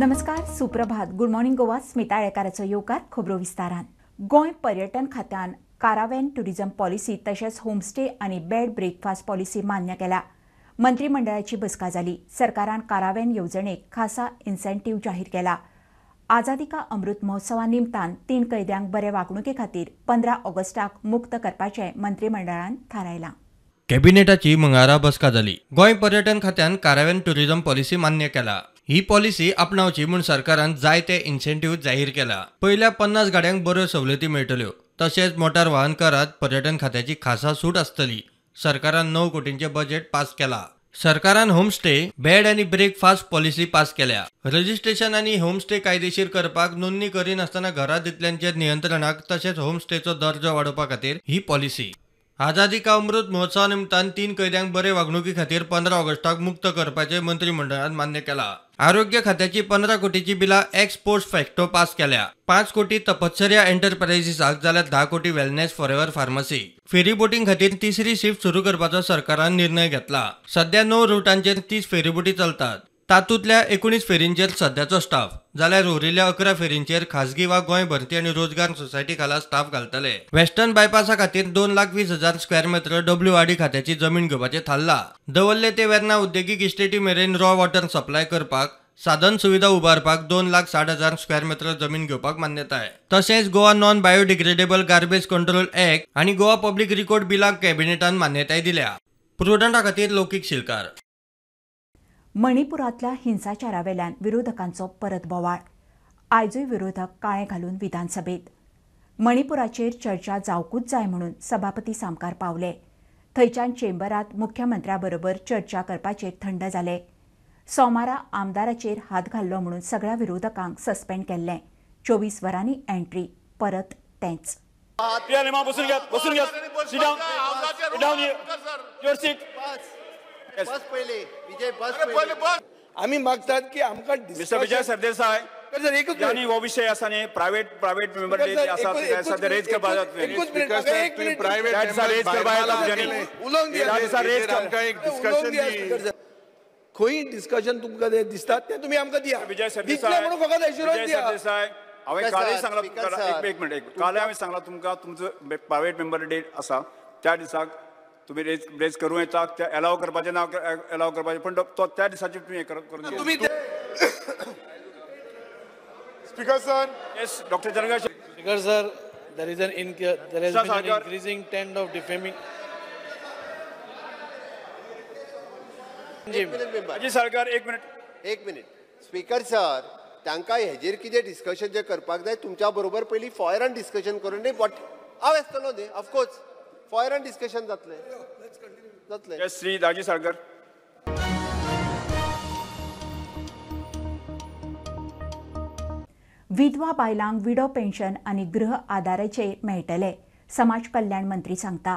नमस्कार, सुप्रभात. Good morning Goa. Smita येळकाराचो येवकार. खबरो विस्तारान. गोंय पर्यटन खात्यान कारावॅन टुरिझम पॉलिसी तशेंच होमस्टे आनी बेड ब्रेकफास्ट पॉलिसी मान्य केल्या. मंत्रिमंडळाची बसका जाली. सरकारान कारावॅन येवजणेक खासा इन्सेंटीव जाहीर केला. आझादी का अमृत महोत्सवा निमतान 3 कैद्यांक बरे वागणुके खातीर 15 ऑगस्टाक मुक्त करपाचें मंत्रिमंडळान थारायलां. कॅबिनेटाची मंगळारा बसका जाली. गोंय पर्यटन खात्यान कारावॅन टुरिझम पॉलिसी मान्य केला. ही पॉलिसी आपणावची म्हूण सरकारान जायते इन्सेंटीव जाहीर केला. पहिल्या 50 गाड्यांक बऱ्यो सवलती मेळटल्यो. तशेंच मोटार वाहन करात पर्यटन खात्याची खासा सूट आसतली. सरकारान 9 कोटींचे बजेट पास केला. सरकारान होमस्टे, बेड आनी ब्रेकफास्ट पॉलिसी पास केल्या. रजिस्ट्रेशन आनी होमस्टे कायदेशीर करपाक नोंदणी करिनासतना घरादितल्यांचेर नियंत्रणाक तशेंच होमस्टेचो दर्जो वाडोवपा खातीर ही पॉलिसी. आझादी का अमृत महोत्सवा निमतान 3 कैद्यांक बरे वागणुकी खातीर 15 ऑगस्टाक मुक्त करपाचे मंत्रिमंडळान मान्य केला. आरोग्य खात्याची 15 कोटीची बिला एक्स पोस्ट फॅक्टो पास केल्या. 5 कोटी तपश्चर्या एंटरप्राइजीसाक जाल्यार 10 कोटी वेलनेस फॉरएव्हर फार्मसी. फेरी बोटिंग खातीर तिसरी शिफ्ट सुरू करपाचो सरकारान निर्णय घेतला. सध्या 9 रुटांचेर 30 फेरीबोटी चलतात. तातूंतल्या 19 फेरींचेर सध्याचो स्टाफ, जाल्यार उरिल्ल्या 11 फेरींचेर खासगी वा गोंय भरती आनी रोजगार सोसायटी खाला स्टाफ घालतले. वेस्टर्न बायपासा खातीर 2,20,000 स्क्वेअर मीटर डब्ल्यूआरडी खात्याची जमीन घेवपाचें थारला. दवरले ते वेर्ना उद्देगीक इस्टेटी मेरेन रॉ वॉटर सप्लाय करपाक साधन सुविधा उबारपाक 2,60,000 स्क्वेअर मीटर जमीन घेवपाक मान्यताय. तशेंच Goa non biodegradable garbage control act आनी गोवा पब्लीक रिकॉर्ड बिलाक कॅबिनेटान मान्यताय दिल्या. प्रुडंटा खातीर लौकीक शिलकार. मणिपुरांतल्या हिंसाचारावेल्यान विरोधकांचो परत बोवाळ. आयजूय विरोधक काळे घालून विधानसभेत. मणिपुराचेर चर्चा जावकूच जाय म्हणून सभापती सामकार पावले. थंयच्यान चेंबरांत मुख्यमंत्र्याबरोबर चर्चा करपाचेर थंड जाले. सोमारा आमदाराचेर हात घाल्लो म्हणून सगळ्या विरोधकांक सस्पेंड केल्ले. 24 वरांनी एंट्री. परत तेंच. आम्ही मागतात की आमकां मिस्टर विजय सरदेसाय यांनी हो विषय असा न्ही प्रायव्हेट मेंबर डे आसा ते रेज करपा जाता. खंय डिस्कशन तुमकां दिसतात ते तुमी आमकां दिया. विजय सरदेसाय म्हणून फकत एश्युरन्स दिया. हांवें कालय सांगला एक मिनिट कालय हांवें सांगला तुमकां तुमचो प्रायव्हेट मेंबर डे आसा त्या दिसाक तुम्ही रेज करूं येता ते अलाव करपाचें ना अलाव करपाचें पण तो त्या दिसाचे तुम्ही हे करून speaker sir. Yes doctor Janga. Speaker sir, there has been an increasing trend of defaming. जी सरकार एक मिनिट. स्पीकर सर, तांकां हेजेर कितें डिस्कशन जे करपाक जाय तुमच्या बरोबर पयलीं फॉयरान डिस्कशन करून न्ही हांव येतलो न्ही ऑफकोर्स फॉयरान डिस्कशन जातलें. श्री राजी साळकर. विधवा बायलांक विडो पेन्शन आनी गृह आदाराचे मेळटले. समाज कल्याण मंत्री सांगता.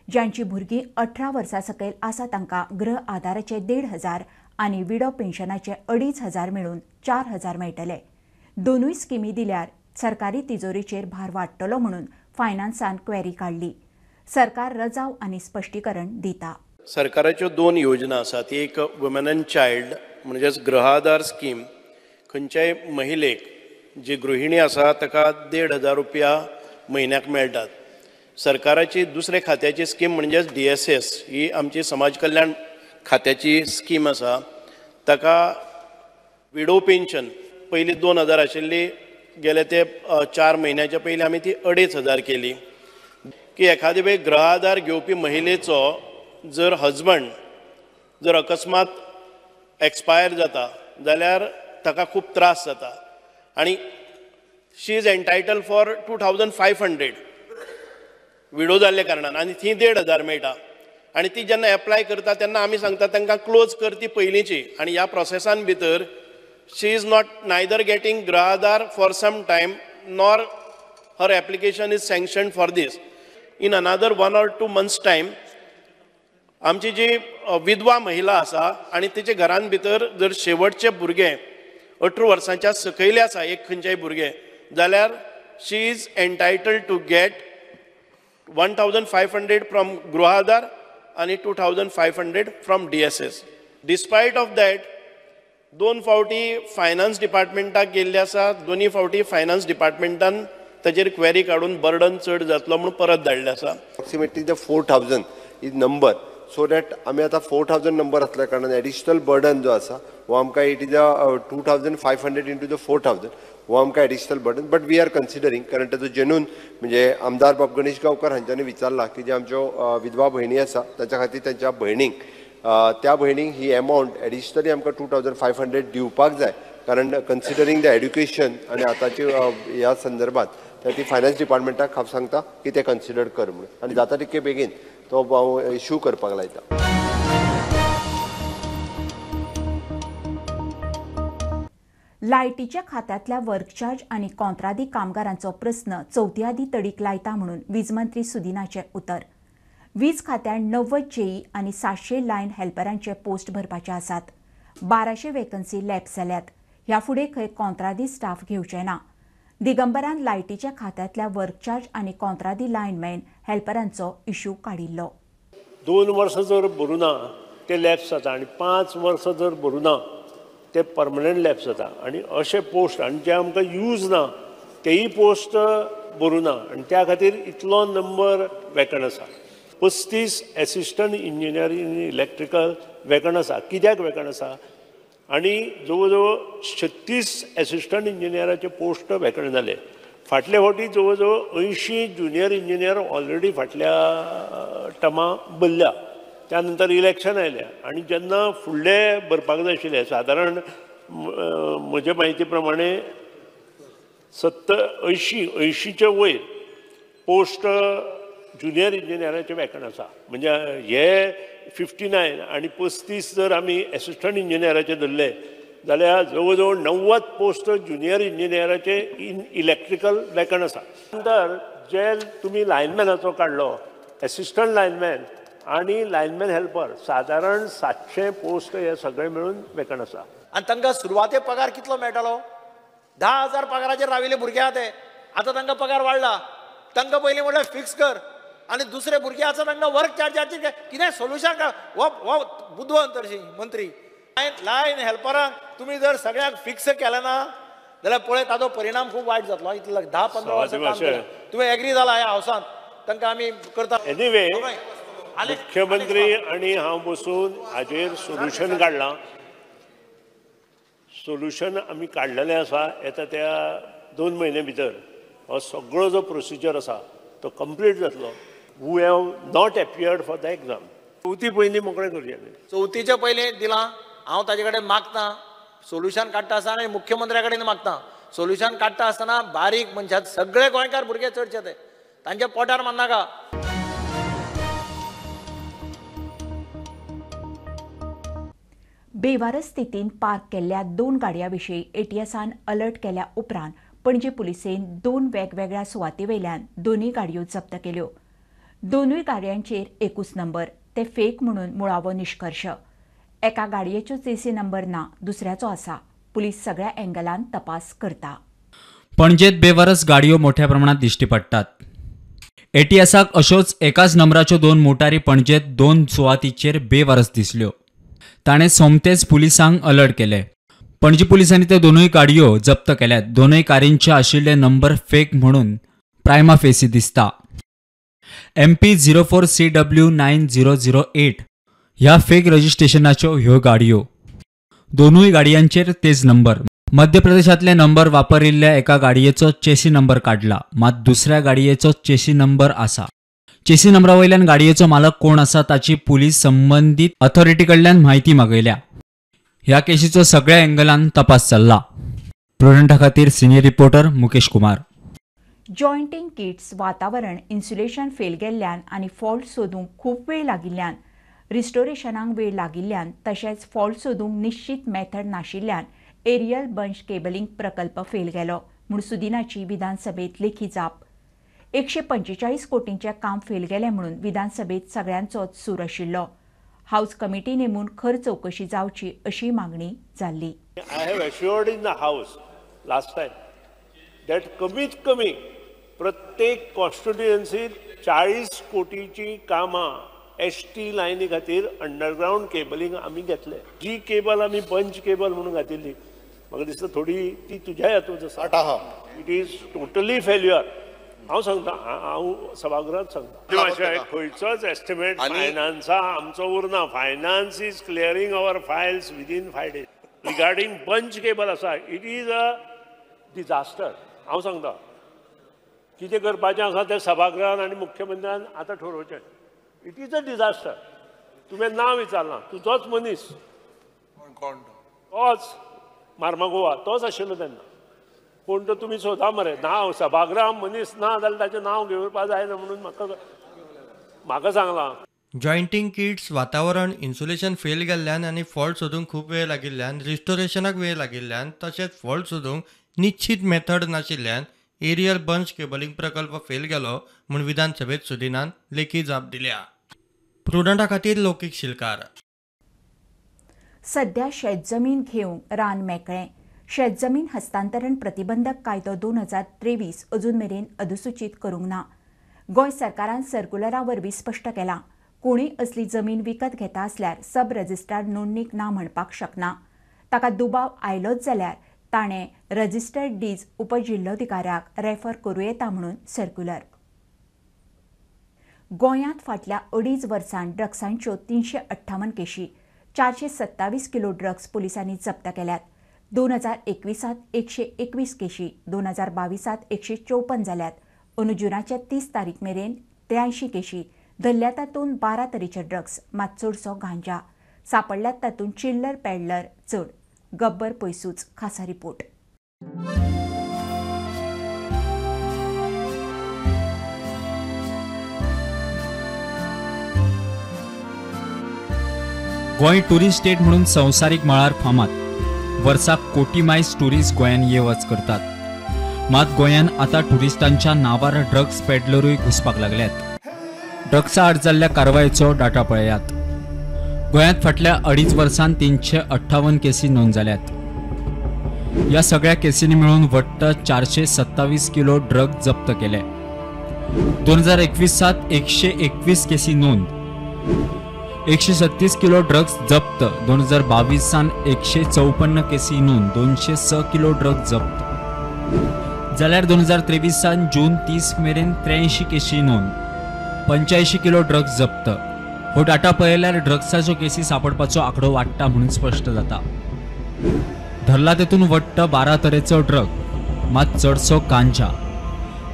ज्यांची भुरगीं 18 वर्सां सकयल आसा तांकां गृह आदाराचे 1,500 आनी विडो पेन्शनाचे 2,500 मेळून 4,000 मेळटले. दोनूय स्किमी दिल्यार सरकारी तिजोरीचेर भार वाडटलो म्हणून फायनान्सान क्वेरी काडली. सरकार रजाव आनी स्पश्टीकरण दिता. सरकाराच्यो 2 योजना आसात. एक वुमन अँड चायल्ड म्हणजेच गृहाधार स्कीम. खंयच्याय महिलेक जी गृहिणी आसा ताका 1,500 रुपया म्हयन्याक मेळटात. सरकाराची दुसरे खात्याची स्कीम म्हणजेच DSS ही आमची समाज कल्याण खात्याची स्कीम आसा. ताका विडो पेन्शन पयलीं 2,000 आशिल्ली, गेले ते 4 म्हयन्याच्या पयलीं आमी ती 2,500 केली. की एखादे वेळ गृहाधार घेवपी महिलेचो जर हजबंड जर अकस्मात एक्सपायर जाता जाल्यार ताका खूब त्रास जाता आनी शी इज एंटायटल फॉर 2,500 विडो जाल्ल्या कारणान आनी ती 1,500 मेळटा. आनी ती जेन्ना एप्लाय करता तेन्ना आमी सांगता तांकां क्लोज कर ती पयलींची. आनी ह्या प्रोसेसान भितर she is not neither getting Grihaadhar for some time nor her application is sanctioned for this. In another 1 or 2 months time आमची जी विधवा महिला आसा आनी तिचे घरान भितर जर शेवटचे भुरगे 18 वर्सांच्या सकयले आसा एक खंयचेय भुरगे जाल्यार शी इज एंटायटल्ड टू गेट 1,500 फ्रॉम गृहाधार आणि 2,500 from DSS. Despite of that, 2 फावटी फायनान्स डिपार्टमेंटाक गेल्ले आसा, दोनी फावटी फायनान्स डिपार्टमेंटान ताचेर क्वेरी काडून बर्डन चड जातलो म्हणून परत धाडले आसा. Approximately the 4000 is number, so that आमी आतां 4000 नंबर आसल्या कारणान एडिशनल बर्डन जो आसा वो आमकां इट इज 2500 इंटू द 4000 वो आमकां additional burden, but we are considering, कारण ताचो जेन्यून म्हणजे आमदार बाब गणेश गांवकर हांच्यांनी विचारला की जे आमच्यो विधवा भयणी आसा ताच्या खातीर तांच्या भयणींक त्या भयणींक ही एमावंट एडिशनली आमकां 2500 दिवपाक जाय, कारण कन्सिडरींग द एड्युकेशन आनी आतांची ह्या संदर्भात ती फायनान्स डिपार्टमेंटाक हांव सांगता की ते कन्सिडर कर म्हणून, आनी जाता तितके बेगीन तो हांव इश्यू करपाक लायता. लायटीच्या खात्यातल्या वर्क चार्ज आणि कंत्राटी कामगारांचो प्रस्न चवथ्यादी तडीक लायता म्हणून वीज मंत्री सुदिनाचे उतर. वीज खात्यान 90 जेई आणि 700 लायन हेल्परांचे पोस्ट भरपाचे आसात. 1200 वेकन्सी लॅप्स जाल्यात. ह्या फुडें खंय कंत्राटी स्टाफ घेवचे ना. दिगंबरान लायटीच्या खात्यातल्या वर्क चार्ज आणि कंत्राटी लायनमॅन हेल्परांचो इश्यू काडिल्लो. 2 वर्सां जर भरूना ते लॅप्स जाता आनी 5 वर्सां जर भरूना ते परमनंट लॅप्स जाता, आनी अशे पोस्ट आनी जे आमकां यूज ना तेही पोस्ट भरूना, आनी त्या खातीर इतलो नंबर वेकंट आसा. 35 assistant engineer in electrical vacant आसा. कित्याक वेकंट आसा? आनी जवळ जवळ 36 एसिस्टंट इंजिनियराचे पोस्ट वेकंट जाले. फाटले फावटी जवळ जवळ 80 ज्युनियर इंजिनियर ऑलरेडी फाटल्या टर्मा भरल्या. त्यानंतर इलेक्शन आयल्या आनी जेन्ना फुडले भरपाक जाय आशिल्ले, सादारण म्हजे म्हायती प्रमाणे 80चे वयर पोस्ट ज्युनियर इंजिनियराचे वेकंट आसा. म्हणजे हे 59 आनी 35 जर आमी एसिस्टंट इंजिनियराचे धरले जाल्यार जवळ जवळ 90 पोस्ट ज्युनियर इंजिनियराचे इन इलेक्ट्रिकल वेकंट आसा. नंतर जे तुमी लायनमॅनाचो काडलो, एसिस्टंट लायनमॅन आनी लायनमॅन हेल्पर, सादारण 700 पोस्ट हे सगळे मेळून वेकंट आसा. आनी तांकां सुरवाते पगार कितलो मेळटालो? 10,000 पगाराचेर राविल्ले भुरगे आहा ते. आतां तांकां पगार वाडला. तांकां पयलीं म्हटल्यार फिक्स कर, आनी दुसरे भुरगे आसा तांकां वर्क चार्जाचेर कितें सोल्युशन काड. हो बुद्धवंत मंत्री. लायन हेल्परांक तुमी जर सगळ्यांक फिक्स केलें ना जाल्यार पळय ताचो परिणाम खूब वायट जातलो. इतलो 10-15 वर्सां काम केलें. तुमी एग्री जाला ह्या हावसांत तांकां आमी करता. एनिवे मुख्यमंत्री आणि हांव बसून हाजेर सोल्युशन काडलां. सोल्युशन आमी काडलेलें आसा. येता त्या 2 म्हयने भितर हो सगळो जो प्रोसिजर आसा तो कंप्लीट जातलो. Who have not appeared for the exam चवथी पयलीं मोकळें करचें. चवथीच्या पयलीं दिलां. हांव ताजे कडेन मागतां सोल्युशन काडटा आसतना, आनी मुख्यमंत्र्या कडेन मागतां सोल्युशन काडटा आसतना बारीक मनशां सगळे गोंयकार भुरगे चडचे ते तांच्या पोटार मारनाका. बेवारस स्थितीन पार्क केल्ल्या 2 गाडयांविशीं एटीएसान अलर्ट केल्या उपरांत पणजी पुलिसेन 2 वेगवेगळ्या सुवातींवयल्यान दोनूय गाडयो जप्त केल्यो. दोनूय गाडयांचेर एकूच नंबर. ते फेक म्हणून मुळावो निश्कर्श. एका गाडयेचो चेसी नंबर ना, दुसऱ्याचो आसा. पुलीस सगळ्या एंगलान तपास करता. पणजेत बेवारस गाडयो मोठ्या प्रमाणात दिश्टी पडटात. एटीएसाक अश्योच एकाच नंबराच्यो 2 मोटारी पणजेत 2 सुवातींचेर बेवारस दिसल्यो. ताणें सोमतेच पुलिसांक अलर्ट केले. पणजी पुलिसांनी ते दोनूय गाडयो जप्त केल्यात. दोनूय कारींचे आशिल्ले नंबर फेक म्हणून प्रायमा फेसी दिसता. MP 04CW9008 ह्या फेक रजिस्ट्रेशनाच्यो ह्यो गाडयो. दोनूय गाडयांचेर तेच नंबर. मध्य प्रदेशातले नंबर वापरिल्ल्या एका गाडयेचो चेसी नंबर काडला, मात दुसऱ्या गाडयेचो चेसी नंबर आसा. चेसी नंबरा वयल्यान गाडयेचो मालक कोण आसा ताची पुलीस संबंधीत अथॉरिटी कडल्यान म्हायती मागयल्या. ह्या केशीचो सगळ्या एंगलान तपास चल्ला. प्रुडंटा खातीर senior reporter Mukesh Kumar. Jointing kits वातावरण इन्सुलेशन फेल गेल्ल्यान आनी फॉल्ट सोदूंक खूब वेळ लागिल्ल्यान, रिस्टोरेशनाक वेळ लागिल्ल्यान तशेंच फॉल्ट सोदूंक निश्चित मेथड नाशिल्ल्यान एरियल बंच केबलिंग प्रकल्प फेल गेलो म्हूण सुदिनाची विधानसभेत लेखी जाप. 145 कोटींचें काम फेल गेलें म्हणून विधानसभेत सगळ्यांचोच सूर आशिल्लो. हाऊस कमिटी नेमून खर चवकशी जावची अशी मागणी जाल्ली. I have एश्युअर्ड in the house last time that कमीत कमी प्रत्येक कॉन्स्टिट्युएन्सीत 40 कोटीची कामां ST लायनी खातीर अंडरग्राउंड केबलिंग आमी घेतले. जी केबल आमी बंच केबल म्हणून घातिल्ली म्हाका दिसता थोडी ती तुज्या हातूंत आसा. It is totally failure. हांव सांगता, हांव सभागृहात सांगता, खंयचोच एस्टिमेट फायनान्सा आमचो उरना. Finance is clearing our Fayol's within 5 days. Regarding bunch cable आसा, इट इज अ डिजास्टर. हांव सांगता कितें करपाचें आसा तें सभागृहान आनी मुख्यमंत्र्यान आतां ठरोवचें. It is a disaster. तुवें नांव विचारलां, तुजोच मनीस, तोच मार्मागोवा तोच आशिल्लो तेन्ना. पूण तो तुमी सोदा मरे, नांव सभागृहान मनीस ना जाल्यार ताचें नांव घेवपा जायना म्हणून म्हाका सांगलां. जॉइंटिंग किट्स, वातावरण, इन्सुलेशन फेल गेल्ल्यान आनी फॉल्ट सोदूंक खूब वेळ लागिल्ल्यान, रिस्टोरेशनाक वेळ लागिल्ल्यान, तशेंच फॉल्ट सोदूंक निश्चित मेथड नाशिल्ल्यान एरियल बंच केबलिंग प्रकल्प फेल गेलो म्हूण विधानसभेत सुदिनान लेखी जाप दिल्या. प्रुडंटा खातीर लौकीक शिलकार. सध्या शेतजमीन घेवंक रान मेकळें. शेतजमीन हस्तांतरण प्रतिबंधक कायदो 2023 अजून मेरेन अधिसूचीत करूंक ना. गोंय सरकारान सर्क्युलरा वरवीं स्पश्ट केलां, कोणूय असली जमीन विकत घेता आसल्यार सब रजिस्ट्रार नोंदणीक ना म्हणपाक शकना. ताका दुबाव आयलोच जाल्यार ताणें रजिस्टर्ड डीज उपजिल्लोधिकाऱ्याक रेफर करूं येता म्हणून सर्क्युलर. गोंयांत फाटल्या 2.5 वर्सांत ड्रग्सांच्यो 358 केशी, 427 किलो ड्रग्स पुलिसांनी जप्त केल्यात. 2021 121 केशी, 2022 154 जाल्यात. अंदू जुनाच्या 30 तारीख मेरेन 83 केशी. धरल्यात तातूंत 12 तरेचे ड्रग्स, मात चडसो गांजा. सापडल्यात तातूंत चिल्लर पॅडलर चड. गब्बर पयसूच खासा रिपोर्ट. गोंय टुरिस्ट स्टेट म्हणून संवसारीक मळार फामाद. वर्साक कोटी मायज टुरिस्ट गोंयान ये वच करतात. मात गोंयान आतां टुरिस्टांच्या नांवार ड्रग्स पेडलरूय घुसपाक लागल्यात. ड्रग्सा आड जाल्ल्या कारवायेचो डाटा पळयात. गोंयांत फाटल्या 2.5 वर्सांत 358 केसी नोंद जाल्यात. ह्या सगळ्या केसींनी मेळून वट्ट 427 किलो ड्रग जप्त केले. 2021 121 केसी नोंद, 136 किलो ड्रग्स जप्त. 2022 154 केसी नोंद, 206 किलो ड्रग जप्त जाल्यार 2023 जून 30 मेरेन 83 केसी नोंद, 85 किलो ड्रग्स जप्त. हो डाटा पळयल्यार ड्रग्साच्यो केसी सापडपाचो आंकडो वाडटा म्हणून स्पश्ट जाता. धरला तेतून वट्ट 12 तरेचो ड्रग, मात चडसो गांजा.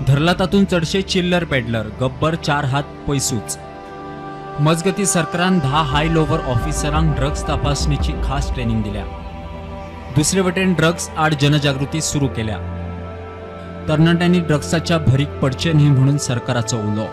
धरला तातूंत चडशे चिल्लर पेडलर. गब्बर 4 हात पयसूच. मजगती सरकारान 10 हाय लोवर ऑफिसरांक ड्रग्स तपासणीची खास ट्रेनिंग दिल्या. दुसरे वटेन ड्रग्स आड जनजागृती सुरू केल्या. तरणाट्यांनी ड्रग्साच्या भरीक पडचे न्ही म्हणून सरकाराचो उलो.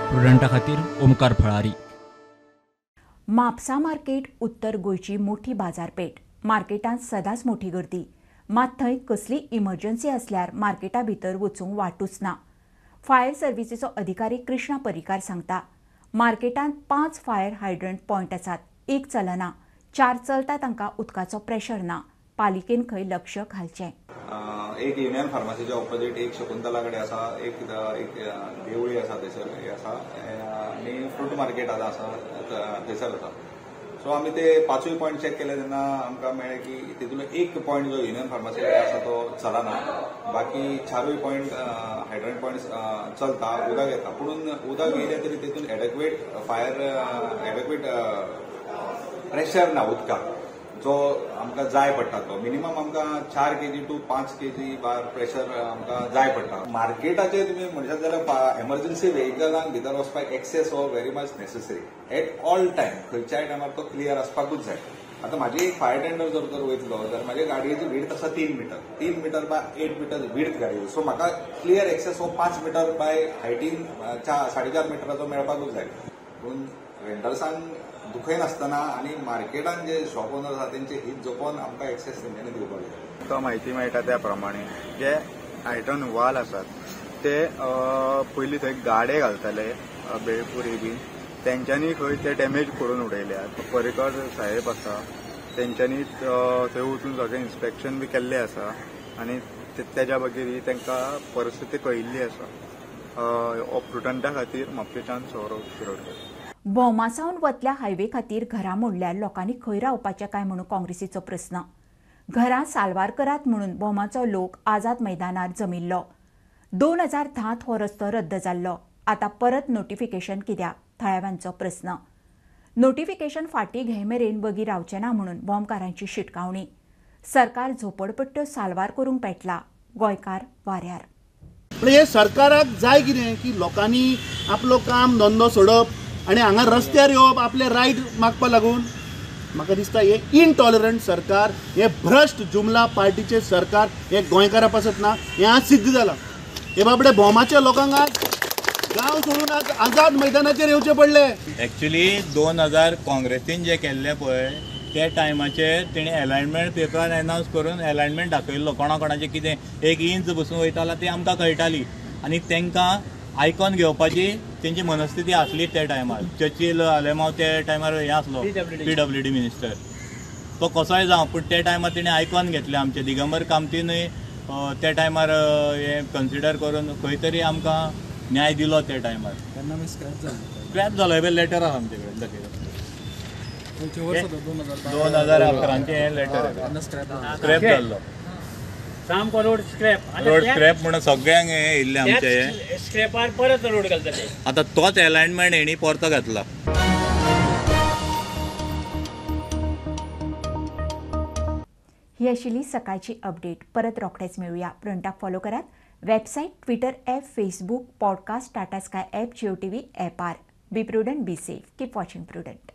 प्रुडंटा खातीर ओमकार फळारी. म्हापसा मार्केट उत्तर गोंयची मोठी बाजारपेठ. मार्केटांत सदांच मोठी गर्दी. मात थंय कसली इमर्जन्सी असल्यार मार्केटा भितर वचूंक वाटूच ना. फायर सर्व्हिसेचो अधिकारी कृष्णा परिकार सांगता, मार्केटांत 5 फायर हायड्रंट पॉयंट आसात. एक चलना, 4 चलता तांकां उदकाचो प्रेशर ना. पालिकेन खंय लक्ष घालचें. एक युनियन फार्मासीच्या ऑपोजीट एक शकुंतला कडेन आसा, एक देवळी आसा थंयसर हे आसा, आनी फ्रूट मार्केट आसा थंयसर आसा. सो आमी ते 5 पॉयंट चॅक केले तेन्ना आमकां मेळ्ळें की तितूंतलो एक पॉयंट जो युनियन फार्मासी कडेन आसा तो चलना. बाकी 4 पॉयंट हायड्रंट पॉयंट चलता, उदक येता. पूण उदक येयलें तरी तितून एडेक्वेट प्रेशर ना उदकाक जो आमकां जाय पडटा. तो मिनिमम आमकां 4 kg to 5 kg bar pressure आमकां जाय पडटा. मार्केटाचेर तुमी म्हणशात जाल्यार एमर्जन्सी व्हेकलांक भितर वचपाक एक्सेस हो very much necessary at all time. खंयच्याय टायमार तो क्लियर आसपाकूच जाय. आतां म्हाजी एक फायर टेंडर जर तर वयतलो जाल्यार म्हाज्या गाडयेची विड्थ आसा 3 मीटर बाय 8 मीटर विड्थ गाडये. सो म्हाका क्लियर एक्सेस हो 5 मीटर बाय हायटीन 4.5 मिटराचो मेळपाकूच जाय. पूण वेंडर्सांक दुखय नासतना आनी मार्केटान जे शॉप ओनर आसा तेंचे हित जपोवन आमकां एक्सेस तेंच्यांनी दिवपाक जाय. तो म्हायती मेळटा त्या प्रमाणे जे आयरन वॉल आसात ते पयलीं थंय गाडे घालताले बेळपुरी बी, तेंच्यांनी खंय ते डॅमेज करून उडयल्यात. पर्रीकर साहेब आसा तेंच्यांनी थंय वचून सगळें इन्स्पेक्शन बी केल्लें आसा आनी तेज्या बगेर तांकां परिस्थिती कळिल्ली आसा. प्रुडंटा खातीर म्हापशेंच्यान सौरव शिरोडकर. भोमासावन वतल्या हायवे खातीर घरां मोडल्यार लोकांनी खंय रावपाचें काय म्हणून काँग्रेसीचो प्रस्न. घरां साल्वार करात म्हणून भोमाचो लोक आझाद मैदानार जमिल्लो. 2010 हो रस्तो रद्द जाल्लो. आतां परत नोटिफिकेशन कित्याक? थळाव्यांचो प्रस्न. नोटिफिकेशन फाटीं घे मेरेन बगी रावचें ना म्हणून भोमकारांची शिटकावणी. सरकार झोपडपट्ट्यो साल्वार करूंक पेटला. गोंयकार वाऱ्यार. हे सरकाराक जाय कितें की लोकांनी आपलो काम धंदो सोडप आनी हांगा रस्त्यार येवप आपले रायट मागपा लागून. म्हाका दिसता हे इनटॉलरंट सरकार, हे भ्रश्ट जुमला पार्टीचे सरकार हे गोंयकारा पासत ना. हे आज सिद्ध जालां. हे बाबडे भोमाच्या लोकांक आज गांव सोडून आज आझाद मैदानाचेर येवचे पडले. एक्चुली 2000 काँग्रेसीन जे केल्ले पळय त्या टायमाचेर तेणी अलायनमेंट पेपर अनावन्स करून अलायनमेंट दाखयल्लो कोणा कोणाचें कितें एक इंच बसून वयताला ती आमकां कळटाली आनी तांकां आयकॉन घेवपाची तेंची मनस्थिती आसली त्या टायमार. चर्चिल आलेमांव त्या टायमार हें आसलो PWD मिनिस्टर. तो कसोय जावं पूण त्या टायमार तेणें आयकॉन घेतले आमचे दिगंबर कामतीनूय त्या टायमार हें कन्सिडर करून खंय तरी आमकां न्याय दिलो त्या टायमार. स्क्रॅप जालो हे लेटर आसा आमचे कडेन दाखयता. 2011 हे लेटर स्क्रॅप जाल्लो. सामको रोड स्क्रॅप म्हणून सगळ्यांक हे येयल्ले आमचे स्क्रॅपार परत रोड घालतले. आतां तोच अलायनमेंट हेणी परतो घातला. ही आशिल्ली सकाळची अपडेट. परत रोखडेच मेळुया. फ्रंटाक फॉलो करात. Website, Twitter app, Facebook, podcast, Tata Sky app, Jio TV ॲपार. Be prudent, be safe. Keep watching prudent.